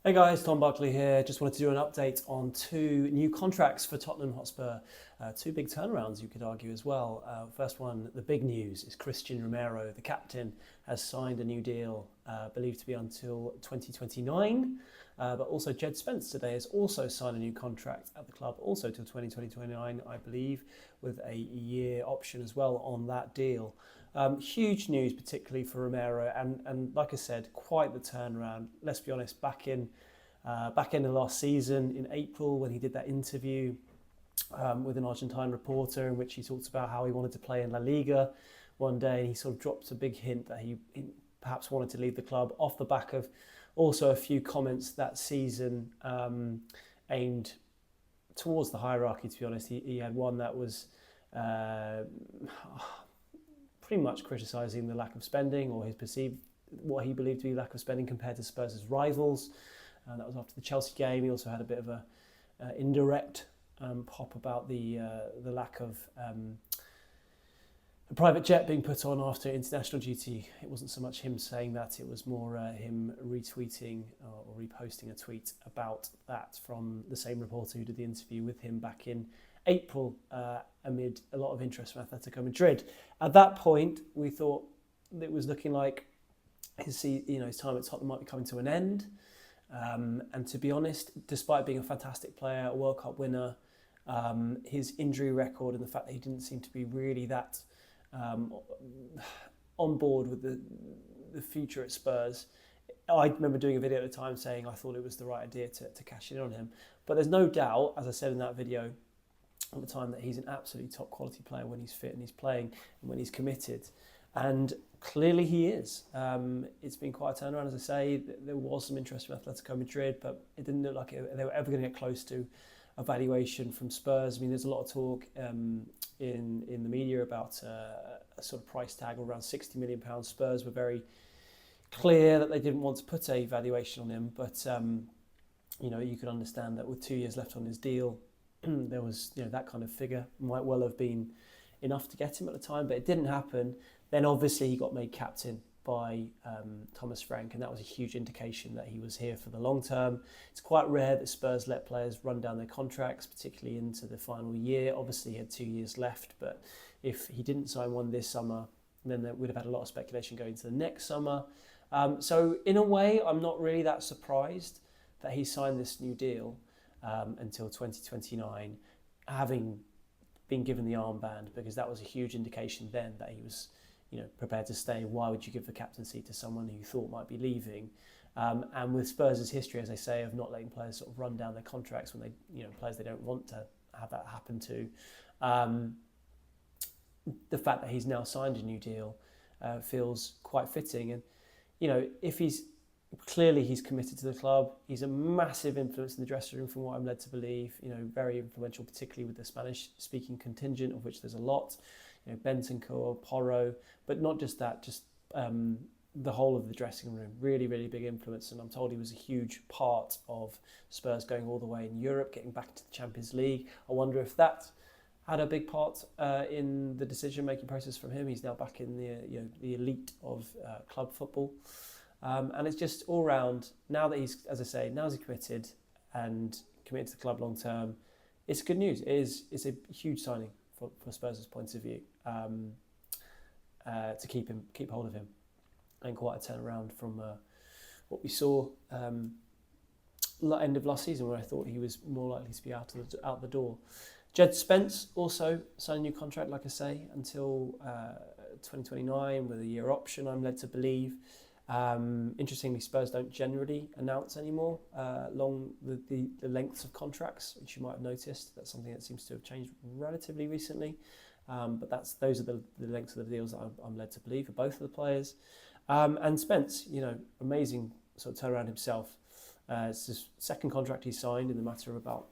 Hey guys, Tom Barclay here. Just wanted to do an update on two new contracts for Tottenham Hotspur. Two big turnarounds, you could argue as well. First one, the big news is Cristian Romero, the captain, has signed a new deal, believed to be until 2029. But also Jed Spence today has also signed a new contract at the club, also till 2029, I believe, with a year option as well on that deal. Huge news, particularly for Romero, and like I said, quite the turnaround. Let's be honest, back in the last season in April when he did that interview with an Argentine reporter in which he talked about how he wanted to play in La Liga one day, and he sort of dropped a big hint that he perhaps wanted to leave the club off the back of also a few comments that season aimed towards the hierarchy. To be honest, he had one that was pretty much criticising the lack of spending, or what he believed to be lack of spending compared to Spurs' rivals. And that was after the Chelsea game. He also had a bit of a indirect pop about the lack of a private jet being put on after international duty. It wasn't so much him saying that, it was more him retweeting or reposting a tweet about that from the same reporter who did the interview with him back in April, amid a lot of interest from Atletico Madrid. At that point, we thought it was looking like his time at Tottenham might be coming to an end. And to be honest, despite being a fantastic player, a World Cup winner, his injury record and the fact that he didn't seem to be really that on board with the future at Spurs, I remember doing a video at the time saying I thought it was the right idea to cash in on him. But there's no doubt, as I said in that video at the time, that he's an absolutely top quality player when he's fit and he's playing and when he's committed. And clearly he is. It's been quite a turnaround, as I say. There was some interest from Atletico Madrid, but it didn't look like they were ever going to get close to a valuation from Spurs. I mean, there's a lot of talk in the media about a sort of price tag of around £60 million. Spurs were very clear that they didn't want to put a valuation on him, but you could understand that with 2 years left on his deal, there was that kind of figure might well have been enough to get him at the time, but it didn't happen. Then obviously he got made captain by Thomas Frank, and that was a huge indication that he was here for the long term. It's quite rare that Spurs let players run down their contracts, particularly into the final year. Obviously he had 2 years left, but if he didn't sign one this summer, then there would have had a lot of speculation going into the next summer. So in a way, I'm not really that surprised that he signed this new deal until 2029, having been given the armband, because that was a huge indication then that he was prepared to stay. Why would you give the captaincy to someone who you thought might be leaving? And with Spurs' history, as I say, of not letting players sort of run down their contracts when players they don't want to have that happen to, the fact that he's now signed a new deal feels quite fitting. And if he's committed to the club. He's a massive influence in the dressing room, from what I'm led to believe. Very influential, particularly with the Spanish-speaking contingent, of which there's a lot. Bentancur, Porro, but not just that, just the whole of the dressing room. Really, really big influence, and I'm told he was a huge part of Spurs going all the way in Europe, getting back to the Champions League. I wonder if that had a big part in the decision-making process from him. He's now back in the elite of club football. And it's just all round, now that he's committed and committed to the club long term, it's good news. It's a huge signing for Spurs' point of view, to keep hold of him, and quite a turnaround from what we saw end of last season, where I thought he was more likely to be out the door. Jed Spence also signed a new contract, like I say, until 2029 with a year option, I'm led to believe. Interestingly, Spurs don't generally announce anymore the lengths of contracts, which you might have noticed. That's something that seems to have changed relatively recently. But those are the lengths of the deals that I'm led to believe for both of the players. And Spence, amazing sort of turnaround himself. It's his second contract he signed in the matter of about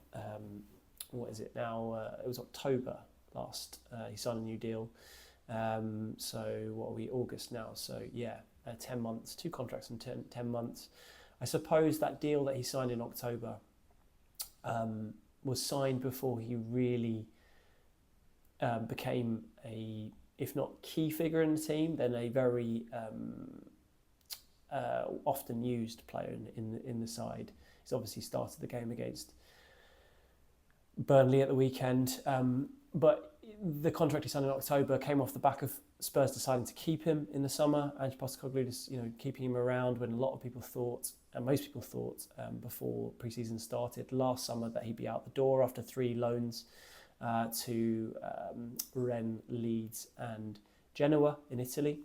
what is it now? It was October last. He signed a new deal. So what are we? August now. So yeah. 10 months, two contracts in 10 months. I suppose that deal that he signed in October was signed before he really became a, if not key figure in the team, then a very often used player in the side. He's obviously started the game against Burnley at the weekend, but the contract he signed in October came off the back of Spurs deciding to keep him in the summer. Ange Postecoglou just, keeping him around when a lot of people thought, and most people thought before pre-season started last summer, that he'd be out the door after 3 loans to Rennes, Leeds and Genoa in Italy.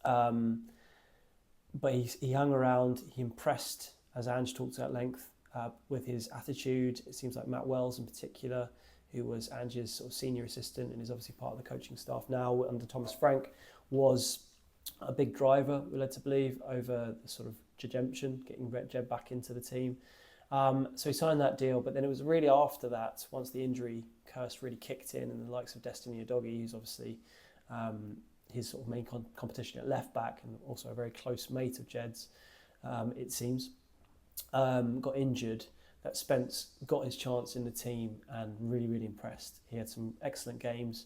But he hung around, he impressed, as Ange talked at length, with his attitude. It seems like Matt Wells in particular, who was Ange's sort of senior assistant and is obviously part of the coaching staff now under Thomas Frank, was a big driver, we're led to believe, over the sort of redemption, getting Jed back into the team. So he signed that deal, but then it was really after that, once the injury curse really kicked in, and the likes of Destiny Udogie, who's obviously his sort of main competition at left back and also a very close mate of Jed's, it seems, got injured, that Spence got his chance in the team and really, really impressed. He had some excellent games,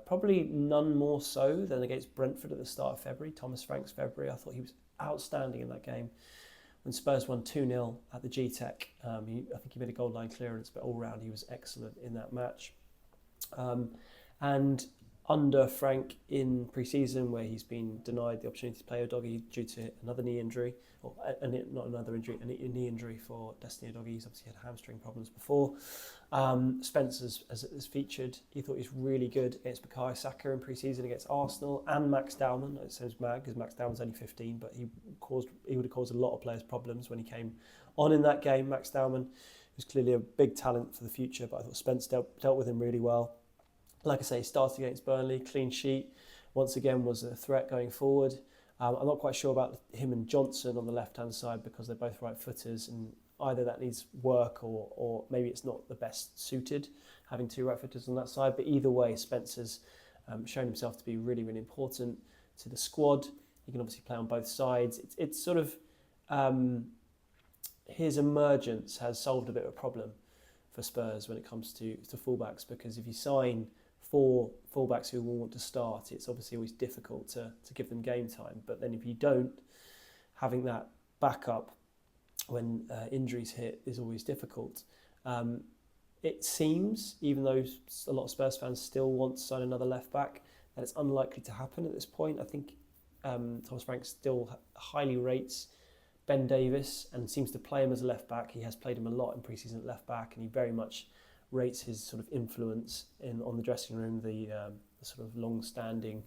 probably none more so than against Brentford at the start of February, Thomas Frank's February. I thought he was outstanding in that game. When Spurs won 2-0 at the G-Tech, I think he made a goal line clearance, but all round he was excellent in that match. And under Frank in pre-season, where he's been denied the opportunity to play Udogie due to another knee injury, or not another injury, a knee injury for Destiny Udogie. He's obviously had hamstring problems before. Spence has featured. He thought he was really good against Bukayo Saka in pre-season against Arsenal, and Max Dowman. It says Mag, because Max Dowman's only 15, but he would have caused a lot of players problems when he came on in that game. Max Dowman was clearly a big talent for the future, but I thought Spence dealt with him really well. Like I say, he started against Burnley, clean sheet. Once again, was a threat going forward. I'm not quite sure about him and Johnson on the left-hand side, because they're both right-footers, and either that needs work or maybe it's not the best suited, having 2 right-footers on that side. But either way, Spence has shown himself to be really, really important to the squad. He can obviously play on both sides. It's sort of his emergence has solved a bit of a problem for Spurs when it comes to fullbacks, because if you sign 4 fullbacks who will want to start, it's obviously always difficult to give them game time. But then if you don't, having that backup when injuries hit is always difficult. It seems, even though a lot of Spurs fans still want to sign another left back, that it's unlikely to happen at this point. I think Thomas Frank still highly rates Ben Davies and seems to play him as a left back. He has played him a lot in pre-season at left back, and he very much rates his sort of influence on the dressing room, the sort of long-standing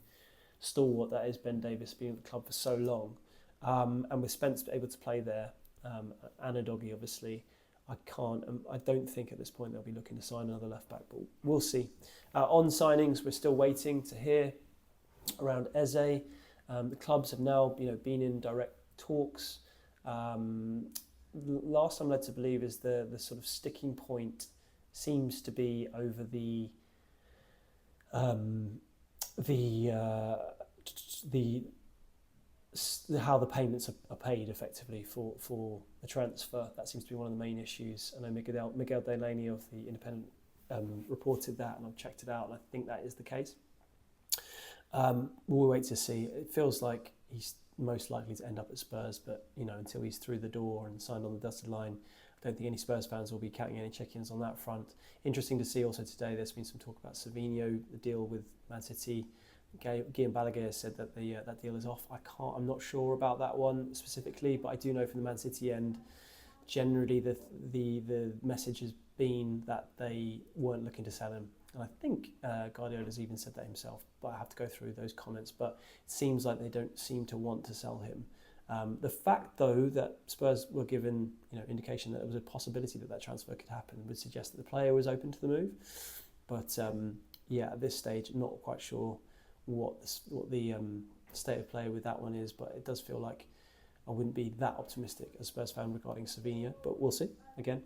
stalwart that is Ben Davies, being at the club for so long. And with Spence able to play there, and Udogie obviously, I don't think at this point they'll be looking to sign another left back, but we'll see. On signings, we're still waiting to hear around Eze. The clubs have now been in direct talks. Last I'm led to believe is the sort of sticking point seems to be over the how the payments are paid effectively for the transfer. That seems to be one of the main issues. I know Miguel Delaney of the Independent reported that, and I've checked it out, and I think that is the case. We'll wait to see. It feels like he's most likely to end up at Spurs, but until he's through the door and signed on the dotted line, I don't think any Spurs fans will be counting any chickens on that front. Interesting to see also today, there's been some talk about Savinho, the deal with Man City. Guillaume Balaguer said that that deal is off. I'm not sure about that one specifically, but I do know from the Man City end, generally the message has been that they weren't looking to sell him. And I think Guardiola's even said that himself, but I have to go through those comments. But it seems like they don't seem to want to sell him. The fact, though, that Spurs were given indication that there was a possibility that transfer could happen would suggest that the player was open to the move. But at this stage, not quite sure what the state of play with that one is. But it does feel like I wouldn't be that optimistic as a Spurs fan regarding Savinho. But we'll see again.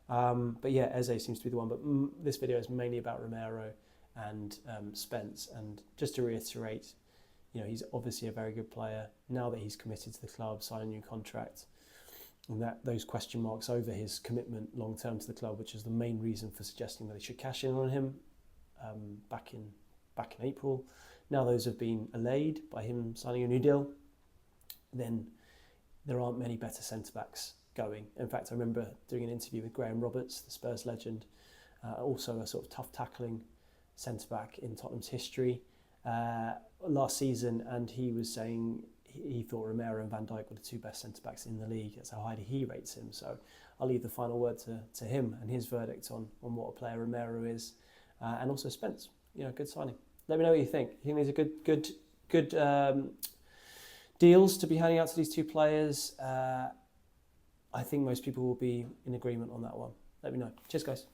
But Eze seems to be the one. But this video is mainly about Romero and Spence. And just to reiterate, he's obviously a very good player. Now that he's committed to the club, signed a new contract, and that those question marks over his commitment long term to the club, which is the main reason for suggesting that they should cash in on him back in April. Now those have been allayed by him signing a new deal. then there aren't many better centre-backs going. In fact, I remember doing an interview with Graham Roberts, the Spurs legend, also a sort of tough tackling centre-back in Tottenham's history last season, and he was saying he thought Romero and Van Dijk were the two best centre-backs in the league. That's how highly he rates him. So I'll leave the final word to him and his verdict on what a player Romero is, and also Spence. Good signing. Let me know what you think. You think these are good deals to be handing out to these two players? I think most people will be in agreement on that one. Let me know. Cheers, guys.